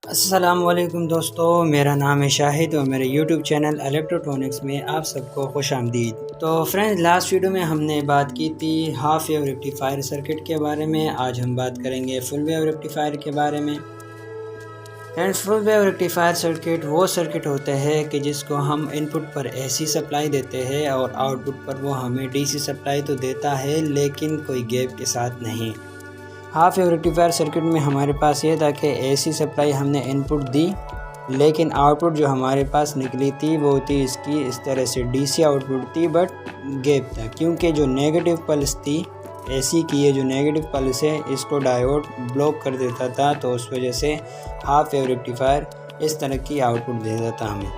अस्सलामुअलैकुम दोस्तों, मेरा नाम है शाहिद और मेरे यूट्यूब चैनल इलेक्ट्रोट्रॉनिक्स में आप सबको खुश आमदीद। तो फ्रेंड्स, लास्ट वीडियो में हमने बात की थी हाफ वेव रेक्टिफायर सर्किट के बारे में। आज हम बात करेंगे फुल वेव रेक्टिफायर के बारे में। Friends, full wave rectifier circuit वो सर्किट होते हैं कि जिसको हम इनपुट पर एसी सप्लाई देते हैं और आउटपुट पर वो हमें डीसी सप्लाई तो देता है, लेकिन कोई गैप के साथ नहीं। हाफ वेव रेक्टिफायर सर्किट में हमारे पास ये था कि एसी सप्लाई हमने इनपुट दी, लेकिन आउटपुट जो हमारे पास निकली थी वो थी इसकी इस तरह से डीसी आउटपुट थी, बट गैप था, क्योंकि जो नेगेटिव पल्स थी एसी की, ये जो नेगेटिव पल्स है इसको डायोड ब्लॉक कर देता था, तो उस वजह से हाफ वेव रेक्टिफायर इस तरह की आउटपुट दे देता हमें।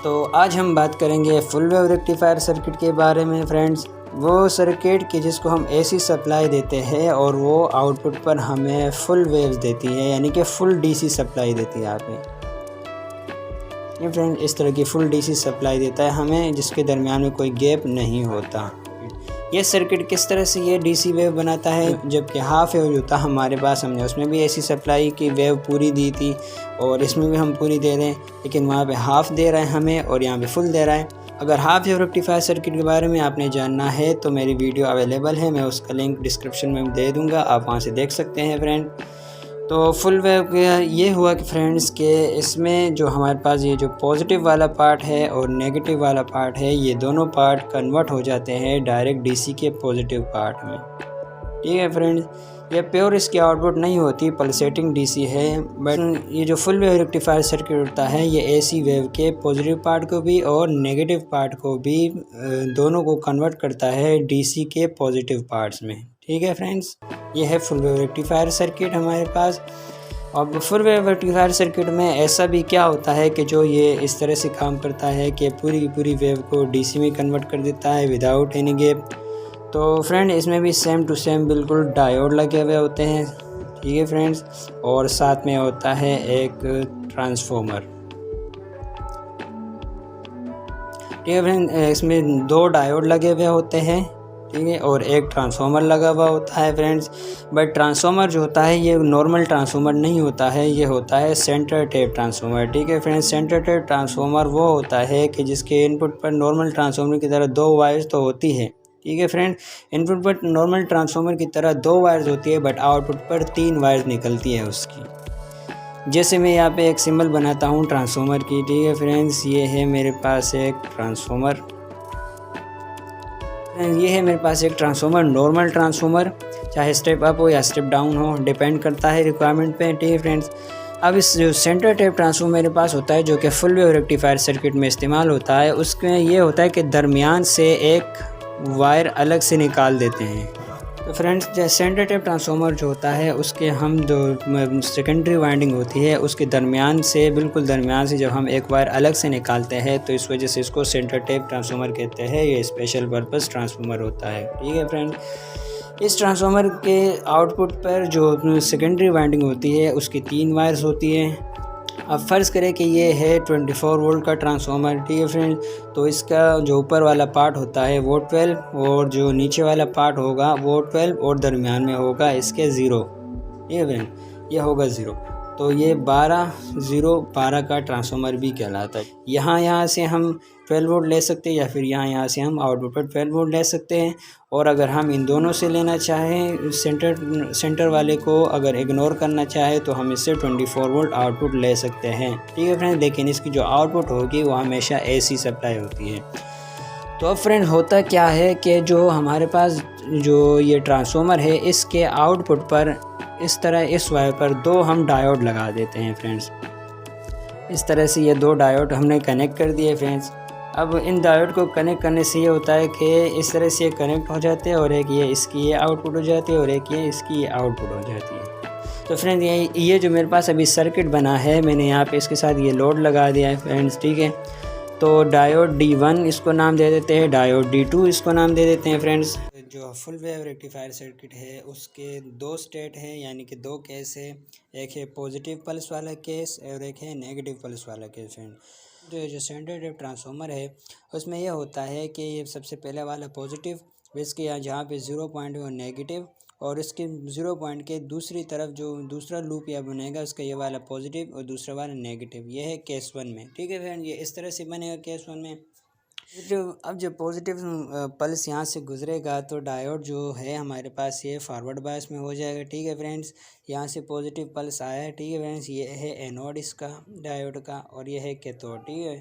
तो आज हम बात करेंगे फुल वेव रेक्टिफायर सर्किट के बारे में। फ्रेंड्स, वो सर्किट की जिसको हम एसी सप्लाई देते हैं और वो आउटपुट पर हमें फुल वेव्स देती है, यानी कि फुल डीसी सप्लाई देती है हमें। ये फ्रेंड इस तरह की फुल डीसी सप्लाई देता है हमें, जिसके दरमियान में कोई गैप नहीं होता। ये सर्किट किस तरह से ये डीसी वेव बनाता है, जबकि हाफ वेव जो था हमारे पास, हमने उसमें भी एसी सप्लाई की वेव पूरी दी थी और इसमें भी हम पूरी दे रहे हैं, लेकिन वहाँ पे हाफ दे रहा है हमें और यहाँ पे फुल दे रहा है। अगर हाफ वेव रेक्टिफायर सर्किट के बारे में आपने जानना है तो मेरी वीडियो अवेलेबल है, मैं उसका लिंक डिस्क्रिप्शन में दे दूँगा, आप वहाँ से देख सकते हैं फ्रेंड। तो फुल वेव का ये हुआ कि फ्रेंड्स के इसमें जो हमारे पास ये जो पॉजिटिव वाला पार्ट है और नेगेटिव वाला पार्ट है, ये दोनों पार्ट कन्वर्ट हो जाते हैं डायरेक्ट डीसी के पॉजिटिव पार्ट में। ठीक है फ्रेंड्स, ये प्योर इसकी आउटपुट नहीं होती, पल्सेटिंग डीसी है, बट ये जो फुल वेव रेक्टिफायर सर्किट होता है ये एसी वेव के पॉजिटिव पार्ट को भी और नेगेटिव पार्ट को भी दोनों को कन्वर्ट करता है डीसी के पॉजिटिव पार्ट्स में। ठीक है फ्रेंड्स, ये है फुल वेव रेक्टिफायर सर्किट हमारे पास। अब फुल वेव रेक्टिफायर सर्किट में ऐसा भी क्या होता है कि जो ये इस तरह से काम करता है कि पूरी की पूरी वेव को डीसी में कन्वर्ट कर देता है विदाउट एनी गैप। तो फ्रेंड, इसमें भी सेम टू सेम बिल्कुल डायोड लगे हुए होते हैं। ठीक है फ्रेंड्स, और साथ में होता है एक ट्रांसफॉर्मर। ठीक है फ्रेंड, इसमें 2 डायोड लगे हुए होते हैं, ठीक है, और एक ट्रांसफार्मर लगा हुआ होता है फ्रेंड्स। बट ट्रांसफार्मर जो होता है ये नॉर्मल ट्रांसफार्मर नहीं होता है, ये होता है सेंटर टेप ट्रांसफार्मर। ठीक है फ्रेंड्स, सेंटर टेप ट्रांसफार्मर वो होता है कि जिसके इनपुट पर नॉर्मल ट्रांसफार्मर की तरह 2 वायर्स तो होती है। ठीक है फ्रेंड, इनपुट पर नॉर्मल ट्रांसफार्मर की तरह 2 वायर्स होती है, बट आउटपुट पर 3 वायर्स निकलती है उसकी। जैसे मैं यहाँ पे एक सिंबल बनाता हूँ ट्रांसफार्मर की। ठीक है फ्रेंड्स, ये है मेरे पास एक ट्रांसफार्मर, ये है मेरे पास एक ट्रांसफार्मर, नॉर्मल ट्रांसफार्मर, चाहे स्टेप अप हो या स्टेप डाउन हो, डिपेंड करता है रिक्वायरमेंट पे। ठीक है फ्रेंड्स, अब इस जो सेंटर टेप ट्रांसफार्मर मेरे पास होता है जो कि फुल वेव रेक्टिफायर सर्किट में इस्तेमाल होता है, उसमें ये होता है कि दरमियान से एक वायर अलग से निकाल देते हैं। तो फ्रेंड्स, जो सेंटर टेप ट्रांसफार्मर जो होता है उसके हम जो सेकेंडरी वाइंडिंग होती है उसके दरमियान से, बिल्कुल दरमियान से जब हम एक वायर अलग से निकालते हैं तो इस वजह से इसको सेंटर टेप ट्रांसफार्मर कहते हैं। ये स्पेशल पर्पस ट्रांसफार्मर होता है। ठीक है फ्रेंड, इस ट्रांसफार्मर के आउटपुट पर जो सेकेंडरी वाइंडिंग होती है उसकी 3 वायर्स होती है। अब फ़र्ज़ करें कि ये है 24 वोल्ट का ट्रांसफार्मर। ठीक है फ्रेंड, तो इसका जो ऊपर वाला पार्ट होता है वो 12 और जो नीचे वाला पार्ट होगा वो 12 और दरमियान में होगा इसके 0। ठीक है फ्रेंड, ये होगा 0, तो ये 12 का ट्रांसफार्मर भी कहलाता है। यहाँ से हम 12 वोल्ट ले सकते हैं या फिर यहाँ से हम आउटपुट पर 12 वोल्ट ले सकते हैं, और अगर हम इन दोनों से लेना चाहें, सेंटर वाले को अगर इग्नोर करना चाहे तो हम इससे 24 वोल्ट आउटपुट ले सकते हैं। ठीक है फ्रेंड, लेकिन इसकी जो आउटपुट होगी वो हमेशा एसी सप्लाई होती है। तो अब फ्रेंड, होता क्या है कि जो हमारे पास जो ये ट्रांसफार्मर है इसके आउटपुट पर इस तरह इस वायर पर 2 हम डायोड लगा देते हैं फ्रेंड्स। इस तरह से ये 2 डायोड हमने कनेक्ट कर दिए फ्रेंड्स। अब इन डायोड को कनेक्ट करने से ये होता है कि इस तरह से ये कनेक्ट हो जाते हैं और एक ये इसकी ये आउटपुट हो जाती है और एक ये इसकी ये आउटपुट हो जाती है। तो फ्रेंड, ये जो मेरे पास अभी सर्किट बना है, मैंने यहाँ पे इसके साथ ये लोड लगा दिया है फ्रेंड्स। ठीक है, तो डायोड D1 इसको नाम दे देते हैं, डायोड D2 इसको नाम दे देते हैं फ्रेंड्स। जो फुल वेव रेक्टिफायर सर्किट है उसके 2 स्टेट हैं, यानी कि 2 केस है। एक है पॉजिटिव पल्स वाला केस और एक है नेगेटिव पल्स वाला केस फ्रेंड। जो सेंटर टेप ट्रांसफार्मर है उसमें यह होता है कि ये सबसे पहले वाला पॉजिटिव, इसके यहाँ जहाँ पे 0 पॉइंट है वो नेगेटिव और इसके 0 पॉइंट के दूसरी तरफ जो दूसरा लूप यह बनेगा उसका ये वाला पॉजिटिव और दूसरा वाला नेगेटिव, ये है केस 1 में। ठीक है फ्रेंड, ये इस तरह से बनेगा केस 1 में। अब जब पॉजिटिव पल्स यहाँ से गुजरेगा तो डायोड जो है हमारे पास ये फॉरवर्ड बायस में हो जाएगा। ठीक है फ्रेंड्स, यहाँ से पॉजिटिव पल्स आया है। ठीक है फ्रेंड्स, ये है एनोड इसका डायोड का और ये है कैथोड। ठीक है,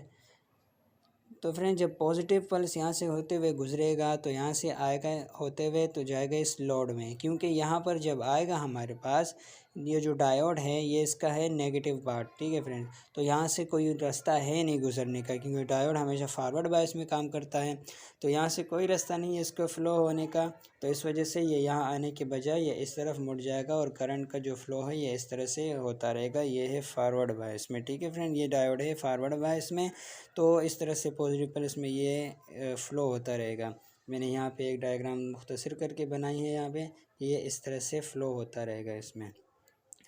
तो फ्रेंड्स जब पॉजिटिव पल्स यहाँ से होते हुए गुजरेगा तो यहाँ से आएगा होते हुए तो जाएगा इस लोड में, क्योंकि यहाँ पर जब आएगा हमारे पास ये जो डायोड है ये इसका है नेगेटिव पार्ट। ठीक है फ्रेंड्स, तो यहाँ से कोई रास्ता है नहीं गुजरने का, क्योंकि डायोड हमेशा फॉरवर्ड बायस में काम करता है, तो यहाँ से कोई रास्ता नहीं है इसको फ्लो होने का। तो इस वजह से ये यहाँ आने के बजाय ये इस तरफ मुड़ जाएगा और करंट का जो फ्लो है ये इस तरह से होता रहेगा। ये है फॉरवर्ड बायस में। ठीक है फ्रेंड, ये डायोड है फॉरवर्ड बायस में, तो इस तरह से पॉजिटिव पल्स में ये फ़्लो होता रहेगा। मैंने यहाँ पे एक डायग्राम मुख्तसर करके बनाई है, यहाँ पे ये इस तरह से फ़्लो होता रहेगा इसमें।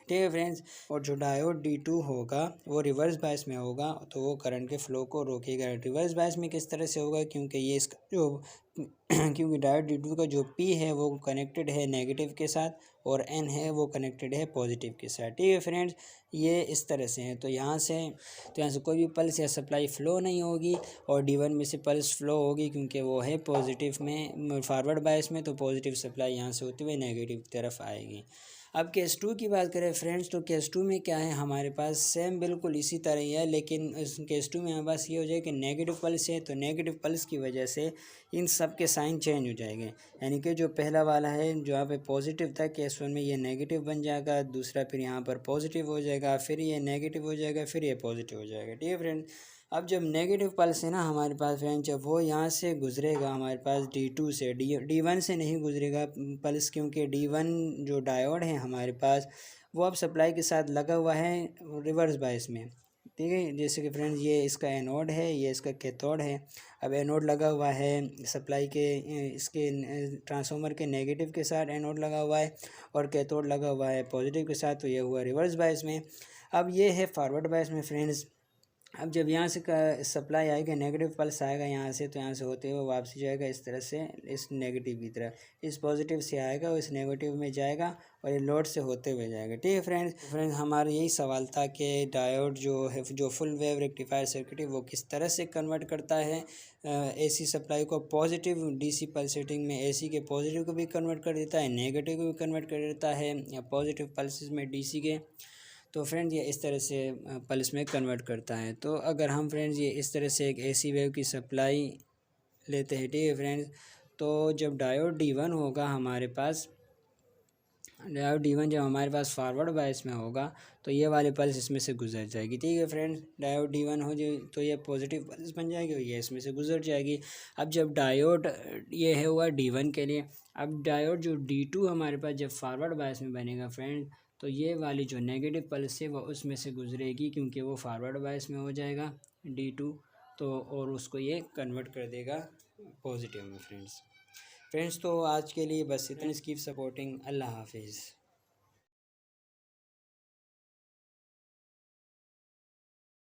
ठीक है फ्रेंड्स, और जो डायोड D2 होगा वो रिवर्स बायस में होगा, तो वो करंट के फ़्लो को रोकेगा। रिवर्स बायस में किस तरह से होगा, क्योंकि ये इसका जो क्योंकि डायोड D2 का जो P है वो कनेक्टेड है नेगेटिव के साथ और N है वो कनेक्टेड है पॉजिटिव के साथ। ठीक है फ्रेंड्स, ये इस तरह से है। तो यहाँ से कोई भी पल्स या सप्लाई फ़्लो नहीं होगी और D1 में से पल्स फ़्लो होगी, क्योंकि वो है पॉजिटिव में फॉरवर्ड बायस में, तो पॉजिटिव सप्लाई यहाँ से होते हुए नेगेटिव की तरफ आएगी। अब केस 2 की बात करें फ्रेंड्स, तो केस 2 में क्या है हमारे पास सेम बिल्कुल इसी तरह ही है, लेकिन इस केस 2 में हमारे पास ये हो जाए कि नेगेटिव पल्स है, तो नेगेटिव पल्स की वजह से इन सब के साइन चेंज हो जाएंगे। यानी कि जो पहला वाला है जो यहाँ पे पॉजिटिव था केस 1 में, ये नेगेटिव बन जाएगा, दूसरा फिर यहाँ पर पॉजिटिव हो जाएगा, फिर ये नेगेटिव हो जाएगा, फिर ये पॉजिटिव हो जाएगा। ठीक है फ्रेंड, अब जब नेगेटिव पल्स है ना हमारे पास फ्रेंड, जब वो यहाँ से गुजरेगा हमारे पास D2 से D1 से नहीं गुजरेगा पल्स, क्योंकि D1 जो डायोड है हमारे पास वो अब सप्लाई के साथ लगा हुआ है रिवर्स बायस में। ठीक है, जैसे कि फ्रेंड्स ये इसका एनोड है, ये इसका कैथोड है। अब एनोड लगा हुआ है सप्लाई के इसके ट्रांसफार्मर के नेगेटिव के साथ एनोड लगा हुआ है और कैथोड लगा हुआ है पॉजिटिव के साथ, तो ये हुआ रिवर्स बायस में। अब ये है फॉरवर्ड बायस में फ्रेंड्स। अब जब यहाँ से सप्लाई आएगा नेगेटिव पल्स आएगा यहाँ से, तो यहाँ से होते हुए वापसी जाएगा इस तरह से इस नेगेटिव की तरफ, इस पॉजिटिव से आएगा और इस नेगेटिव में जाएगा और ये लोड से होते हुए जाएगा। ठीक है फ्रेंड्स हमारा यही सवाल था कि डायोड जो है जो फुल वेव रेक्टिफायर सर्किट है वो किस तरह से कन्वर्ट करता है AC सप्लाई को पॉजिटिव DC पल्सेटिंग में AC के पॉजिटिव को भी कन्वर्ट कर देता है, नेगेटिव को भी कन्वर्ट कर देता है, या पॉजिटिव पल्सेस में DC के। तो फ्रेंड्स ये इस तरह से पल्स में कन्वर्ट करता है। तो अगर हम फ्रेंड्स ये इस तरह से एक AC वेव की सप्लाई लेते हैं, ठीक है फ्रेंड्स, तो जब डायोड D1 होगा हमारे पास, डायोड D1 जब हमारे पास फॉरवर्ड बायस में होगा तो ये वाली पल्स इसमें से गुजर जाएगी। ठीक है फ्रेंड्स, डायोड D1 हो जाए तो ये पॉजिटिव पल्स बन जाएगी और ये इसमें से गुजर जाएगी। अब जब डायोड ये है हुआ D1 के लिए, अब डायोड जो D2 हमारे पास जब फॉरवर्ड बायस में बनेगा फ्रेंड, तो ये वाली जो नेगेटिव पल्स है वो उसमें से गुजरेगी, क्योंकि वो फॉरवर्ड बायस में हो जाएगा D2, तो और उसको ये कन्वर्ट कर देगा पॉजिटिव में फ्रेंड्स। तो आज के लिए बस इतना। Keep supporting. अल्लाह हाफिज़।